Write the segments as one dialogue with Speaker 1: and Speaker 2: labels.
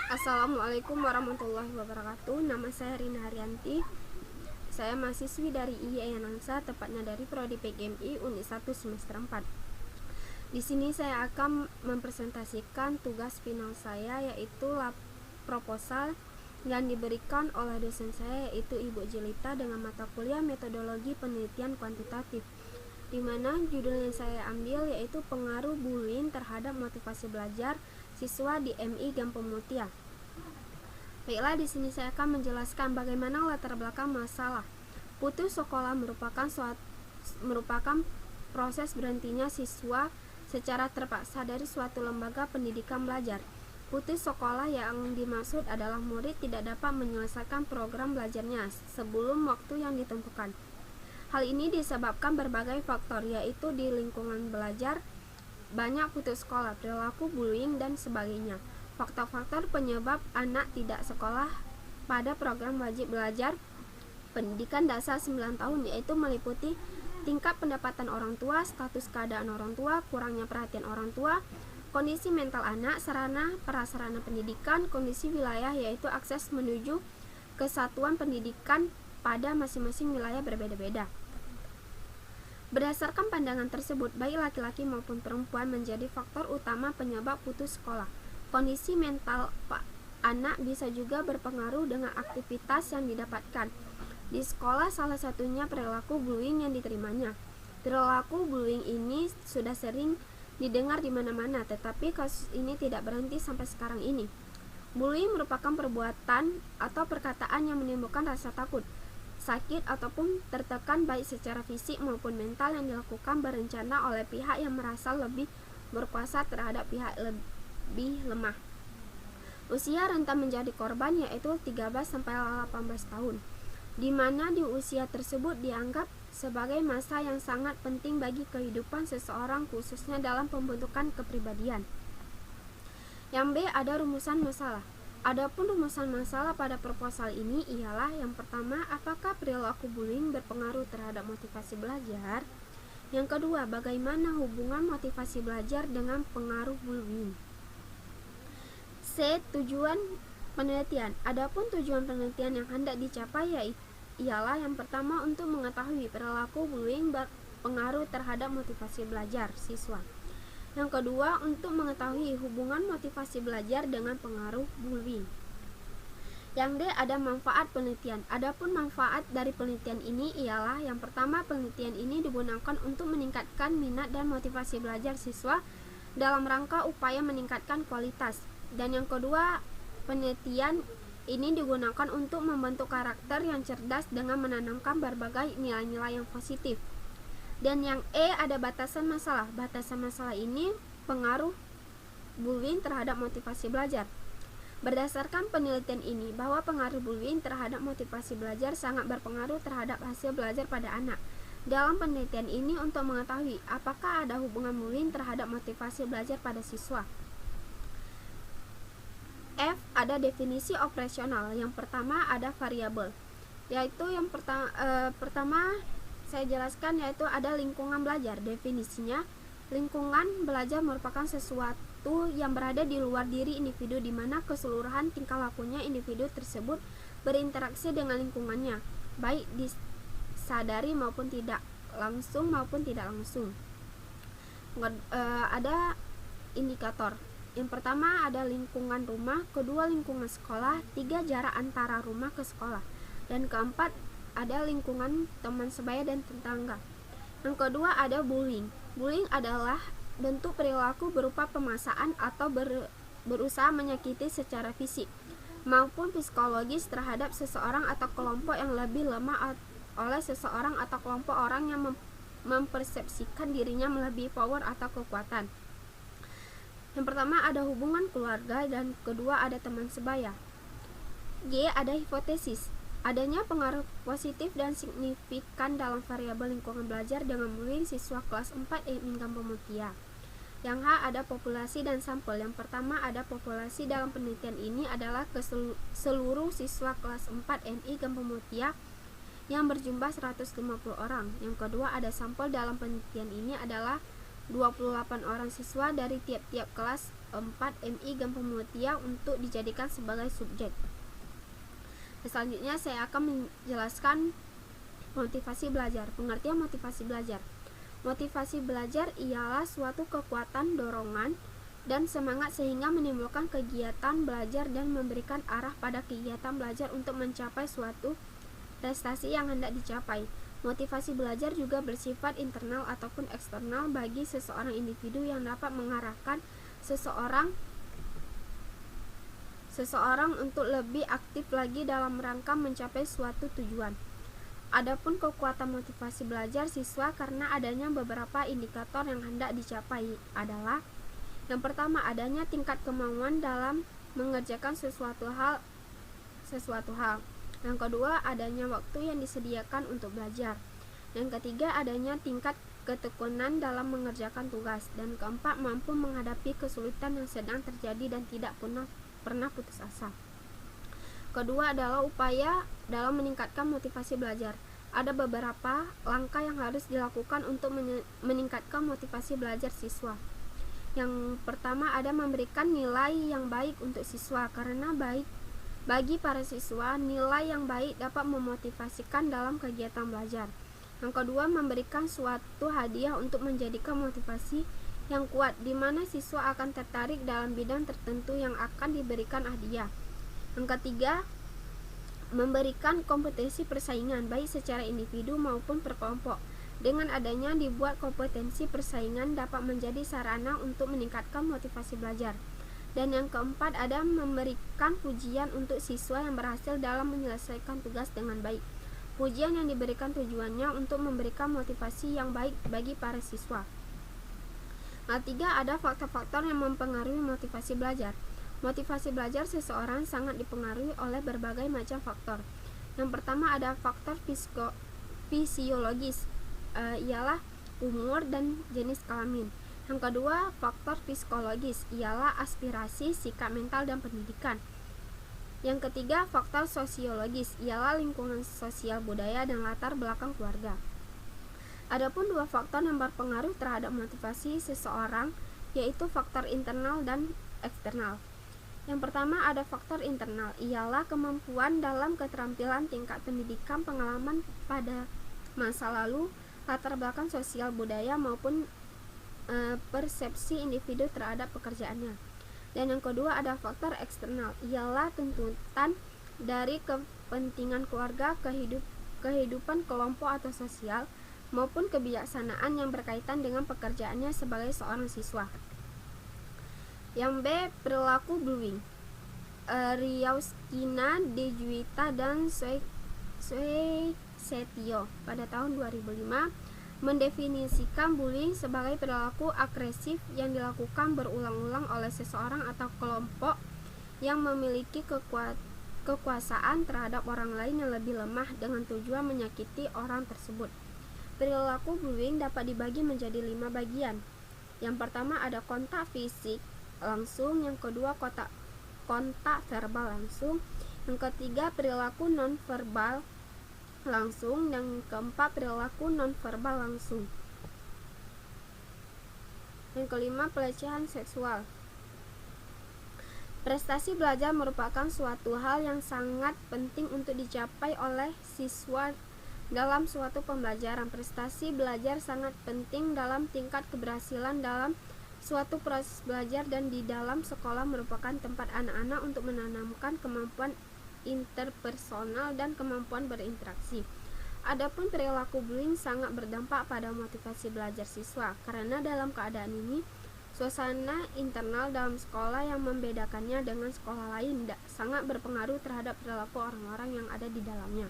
Speaker 1: Assalamualaikum warahmatullahi wabarakatuh. Nama saya Rina Haryanti. Saya mahasiswi dari IAI Anangsa, tepatnya dari Prodi PGMI Unit 1 semester 4. Di sini saya akan mempresentasikan tugas final saya, yaitu proposal yang diberikan oleh dosen saya, yaitu Ibu Jelita, dengan mata kuliah metodologi penelitian kuantitatif, di mana judul yang saya ambil yaitu pengaruh bullying terhadap motivasi belajar siswa di MI Gampong Mutia. Baiklah, di sini saya akan menjelaskan bagaimana latar belakang masalah. Putus sekolah merupakan proses berhentinya siswa secara terpaksa dari suatu lembaga pendidikan belajar. Putus sekolah yang dimaksud adalah murid tidak dapat menyelesaikan program belajarnya sebelum waktu yang ditentukan. Hal ini disebabkan berbagai faktor, yaitu di lingkungan belajar, banyak putus sekolah, perilaku bullying, dan sebagainya. Faktor-faktor penyebab anak tidak sekolah pada program wajib belajar pendidikan dasar 9 tahun yaitu meliputi tingkat pendapatan orang tua, status keadaan orang tua, kurangnya perhatian orang tua, kondisi mental anak, sarana prasarana pendidikan, kondisi wilayah yaitu akses menuju kesatuan pendidikan pada masing-masing wilayah berbeda-beda. Berdasarkan pandangan tersebut, baik laki-laki maupun perempuan menjadi faktor utama penyebab putus sekolah. Kondisi mental anak bisa juga berpengaruh dengan aktivitas yang didapatkan di sekolah, salah satunya perilaku bullying yang diterimanya. Perilaku bullying ini sudah sering didengar di mana-mana, tetapi kasus ini tidak berhenti sampai sekarang ini. Bullying merupakan perbuatan atau perkataan yang menimbulkan rasa takut, sakit, ataupun tertekan baik secara fisik maupun mental yang dilakukan berencana oleh pihak yang merasa lebih berkuasa terhadap pihak lebih lemah. Usia rentan menjadi korban yaitu 13-18 tahun, di mana di usia tersebut dianggap sebagai masa yang sangat penting bagi kehidupan seseorang, khususnya dalam pembentukan kepribadian. Yang B, ada rumusan masalah. Adapun rumusan masalah pada proposal ini ialah: yang pertama, apakah perilaku bullying berpengaruh terhadap motivasi belajar? Yang kedua, bagaimana hubungan motivasi belajar dengan pengaruh bullying? C, tujuan penelitian. Adapun tujuan penelitian yang hendak dicapai ialah yang pertama, untuk mengetahui perilaku bullying berpengaruh terhadap motivasi belajar siswa. Yang kedua, untuk mengetahui hubungan motivasi belajar dengan pengaruh bullying. Yang D, ada manfaat penelitian. Adapun manfaat dari penelitian ini ialah: yang pertama, penelitian ini digunakan untuk meningkatkan minat dan motivasi belajar siswa dalam rangka upaya meningkatkan kualitas. Dan yang kedua, penelitian ini digunakan untuk membentuk karakter yang cerdas dengan menanamkan berbagai nilai-nilai yang positif. Dan yang E, ada batasan masalah. Batasan masalah ini pengaruh bullying terhadap motivasi belajar. Berdasarkan penelitian ini, bahwa pengaruh bullying terhadap motivasi belajar sangat berpengaruh terhadap hasil belajar pada anak. Dalam penelitian ini untuk mengetahui apakah ada hubungan bullying terhadap motivasi belajar pada siswa. F, ada definisi operasional. Yang pertama, ada variabel, yaitu yang pertama saya jelaskan, yaitu ada lingkungan belajar. Definisinya, lingkungan belajar merupakan sesuatu yang berada di luar diri individu, di mana keseluruhan tingkah lakunya individu tersebut berinteraksi dengan lingkungannya, baik disadari maupun tidak, langsung maupun tidak langsung. Ada indikator. Yang pertama, ada lingkungan rumah, kedua lingkungan sekolah, tiga jarak antara rumah ke sekolah, dan keempat ada lingkungan teman sebaya dan tetangga. Yang kedua, ada bullying. Bullying adalah bentuk perilaku berupa pemaksaan atau berusaha menyakiti secara fisik maupun psikologis terhadap seseorang atau kelompok yang lebih lemah oleh seseorang atau kelompok orang yang mempersepsikan dirinya melebihi power atau kekuatan. Yang pertama, ada hubungan keluarga, dan kedua, ada teman sebaya. G, ada hipotesis. Adanya pengaruh positif dan signifikan dalam variabel lingkungan belajar dengan bullying siswa kelas 4 MI Gampong Mutia. Yang H, ada populasi dan sampel. Yang pertama, ada populasi dalam penelitian ini adalah seluruh siswa kelas 4 MI Gampong Mutia yang berjumlah 150 orang. Yang kedua, ada sampel dalam penelitian ini adalah 28 orang siswa dari tiap-tiap kelas 4 MI Gampung Mutia untuk dijadikan sebagai subjek. Selanjutnya saya akan menjelaskan motivasi belajar. Pengertian motivasi belajar. Motivasi belajar ialah suatu kekuatan dorongan dan semangat sehingga menimbulkan kegiatan belajar dan memberikan arah pada kegiatan belajar untuk mencapai suatu prestasi yang hendak dicapai. Motivasi belajar juga bersifat internal ataupun eksternal bagi seseorang individu yang dapat mengarahkan seseorang untuk lebih aktif lagi dalam rangka mencapai suatu tujuan. Adapun kekuatan motivasi belajar siswa karena adanya beberapa indikator yang hendak dicapai adalah: yang pertama, adanya tingkat kemauan dalam mengerjakan sesuatu hal. Yang kedua, adanya waktu yang disediakan untuk belajar. Yang ketiga, adanya tingkat ketekunan dalam mengerjakan tugas. Dan keempat, mampu menghadapi kesulitan yang sedang terjadi dan tidak pernah putus asa. Kedua adalah upaya dalam meningkatkan motivasi belajar. Ada beberapa langkah yang harus dilakukan untuk meningkatkan motivasi belajar siswa. Yang pertama, ada memberikan nilai yang baik untuk siswa, karena bagi para siswa, nilai yang baik dapat memotivasikan dalam kegiatan belajar. Yang kedua, memberikan suatu hadiah untuk menjadikan motivasi yang kuat, di mana siswa akan tertarik dalam bidang tertentu yang akan diberikan hadiah. Yang ketiga, memberikan kompetensi persaingan baik secara individu maupun per kelompok. Dengan adanya dibuat kompetensi persaingan dapat menjadi sarana untuk meningkatkan motivasi belajar. Dan yang keempat, ada memberikan pujian untuk siswa yang berhasil dalam menyelesaikan tugas dengan baik. Pujian yang diberikan tujuannya untuk memberikan motivasi yang baik bagi para siswa. Ketiga, ada faktor-faktor yang mempengaruhi motivasi belajar. Motivasi belajar seseorang sangat dipengaruhi oleh berbagai macam faktor. Yang pertama, ada faktor fisiologis, ialah umur dan jenis kelamin. Yang kedua, faktor psikologis, ialah aspirasi, sikap mental, dan pendidikan. Yang ketiga, faktor sosiologis, ialah lingkungan sosial, budaya, dan latar belakang keluarga. Adapun dua faktor yang berpengaruh terhadap motivasi seseorang, yaitu faktor internal dan eksternal. Yang pertama, ada faktor internal, ialah kemampuan dalam keterampilan, tingkat pendidikan, pengalaman pada masa lalu, latar belakang sosial, budaya, maupun persepsi individu terhadap pekerjaannya. Dan yang kedua, ada faktor eksternal, ialah tuntutan dari kepentingan keluarga, kehidupan kelompok atau sosial, maupun kebijaksanaan yang berkaitan dengan pekerjaannya sebagai seorang siswa. Yang B, perilaku bullying. Ryauskina, Dejuita, dan Setio pada tahun 2005 mendefinisikan bullying sebagai perilaku agresif yang dilakukan berulang-ulang oleh seseorang atau kelompok yang memiliki kekuasaan terhadap orang lain yang lebih lemah dengan tujuan menyakiti orang tersebut. Perilaku bullying dapat dibagi menjadi 5 bagian. Yang pertama, ada kontak fisik langsung. Yang kedua, kontak verbal langsung. Yang ketiga, perilaku non-verbal langsung. Yang keempat, perilaku non-verbal langsung. Yang kelima, pelecehan seksual. Prestasi belajar merupakan suatu hal yang sangat penting untuk dicapai oleh siswa dalam suatu pembelajaran. Prestasi belajar sangat penting dalam tingkat keberhasilan dalam suatu proses belajar, dan di dalam sekolah merupakan tempat anak-anak untuk menanamkan kemampuan interpersonal dan kemampuan berinteraksi. Adapun perilaku bullying sangat berdampak pada motivasi belajar siswa, karena dalam keadaan ini suasana internal dalam sekolah yang membedakannya dengan sekolah lain sangat berpengaruh terhadap perilaku orang-orang yang ada di dalamnya.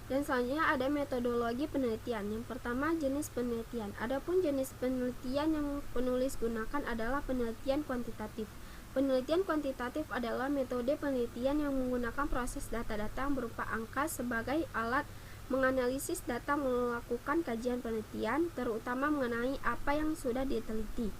Speaker 1: Dan selanjutnya ada metodologi penelitian. Yang pertama, jenis penelitian. Adapun jenis penelitian yang penulis gunakan adalah penelitian kuantitatif. Penelitian kuantitatif adalah metode penelitian yang menggunakan proses data-data yang berupa angka sebagai alat menganalisis data, melakukan kajian penelitian, terutama mengenai apa yang sudah diteliti.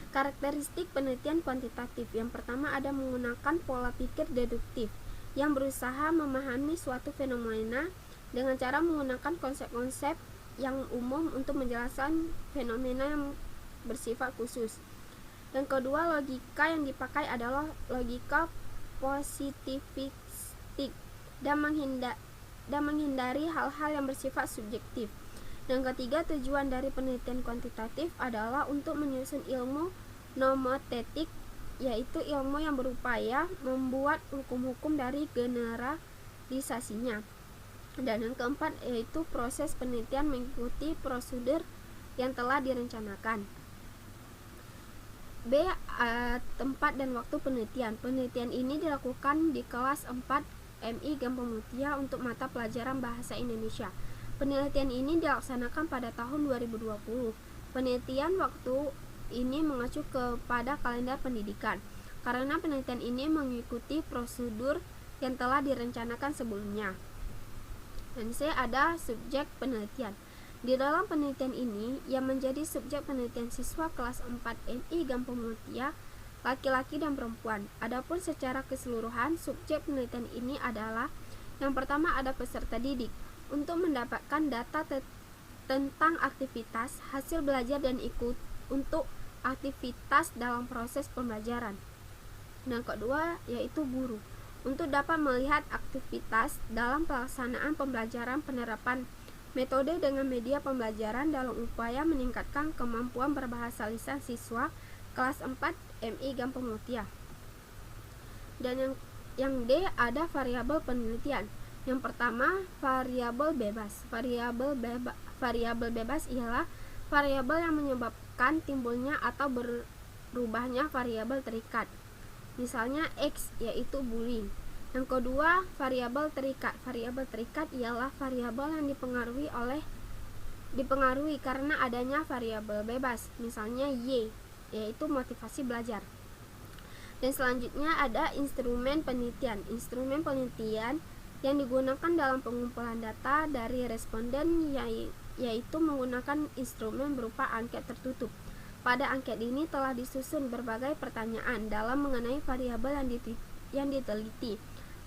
Speaker 1: Karakteristik penelitian kuantitatif. Yang pertama, ada menggunakan pola pikir deduktif yang berusaha memahami suatu fenomena dengan cara menggunakan konsep-konsep yang umum untuk menjelaskan fenomena yang bersifat khusus. Yang kedua, logika yang dipakai adalah logika positivistik dan menghindari hal-hal yang bersifat subjektif. Yang ketiga, tujuan dari penelitian kuantitatif adalah untuk menyusun ilmu nomotetik, yaitu ilmu yang berupaya membuat hukum-hukum dari generalisasinya. Dan yang keempat yaitu proses penelitian mengikuti prosedur yang telah direncanakan. B. Tempat dan waktu penelitian. Penelitian ini dilakukan di kelas 4 MI Gampong Mutia untuk mata pelajaran Bahasa Indonesia. Penelitian ini dilaksanakan pada tahun 2020. Penelitian waktu ini mengacu kepada kalender pendidikan, karena penelitian ini mengikuti prosedur yang telah direncanakan sebelumnya. Dan C. Ada subjek penelitian. Di dalam penelitian ini, yang menjadi subjek penelitian siswa kelas 4 MI Gampong Mutia, laki-laki dan perempuan. Adapun secara keseluruhan, subjek penelitian ini adalah yang pertama ada peserta didik untuk mendapatkan data tentang aktivitas, hasil belajar dan ikut untuk aktivitas dalam proses pembelajaran. Dan kedua yaitu guru untuk dapat melihat aktivitas dalam pelaksanaan pembelajaran, penerapan metode dengan media pembelajaran dalam upaya meningkatkan kemampuan berbahasa lisan siswa kelas 4 MI Gampong Mutia. Dan yang D ada variabel penelitian. Yang pertama, variabel bebas. Variabel bebas ialah variabel yang menyebabkan timbulnya atau berubahnya variabel terikat. Misalnya X yaitu bullying. Yang kedua, variabel terikat. Variabel terikat ialah variabel yang dipengaruhi karena adanya variabel bebas. Misalnya Y yaitu motivasi belajar. Dan selanjutnya ada instrumen penelitian. Instrumen penelitian yang digunakan dalam pengumpulan data dari responden yaitu menggunakan instrumen berupa angket tertutup. Pada angket ini telah disusun berbagai pertanyaan dalam mengenai variabel yang diteliti,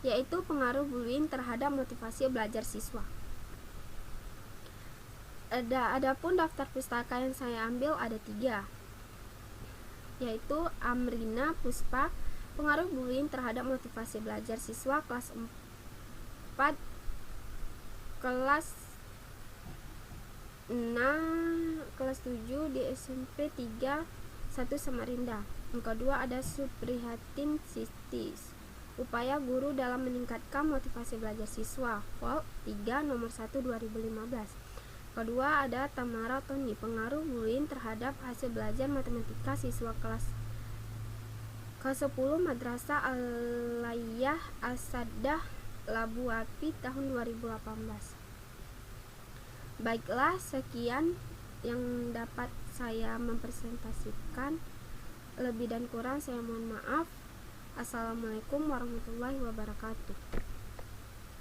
Speaker 1: yaitu pengaruh bullying terhadap motivasi belajar siswa. Adapun daftar pustaka yang saya ambil ada 3, yaitu Amrina Puspa, pengaruh bullying terhadap motivasi belajar siswa kelas 4 kelas 7 di SMP 3 1 Samarinda. Yang kedua ada Suprihatin Sistis, upaya guru dalam meningkatkan motivasi belajar siswa, Vol 3 nomor 1 2015. Kedua ada Tamara Tony, pengaruh bullying terhadap hasil belajar matematika siswa kelas ke-10 Madrasah Al-Layyah Al-Saddah Labu Api tahun 2018. Baiklah, sekian yang dapat saya mempresentasikan. Lebih dan kurang saya mohon maaf. Assalamualaikum warahmatullahi wabarakatuh.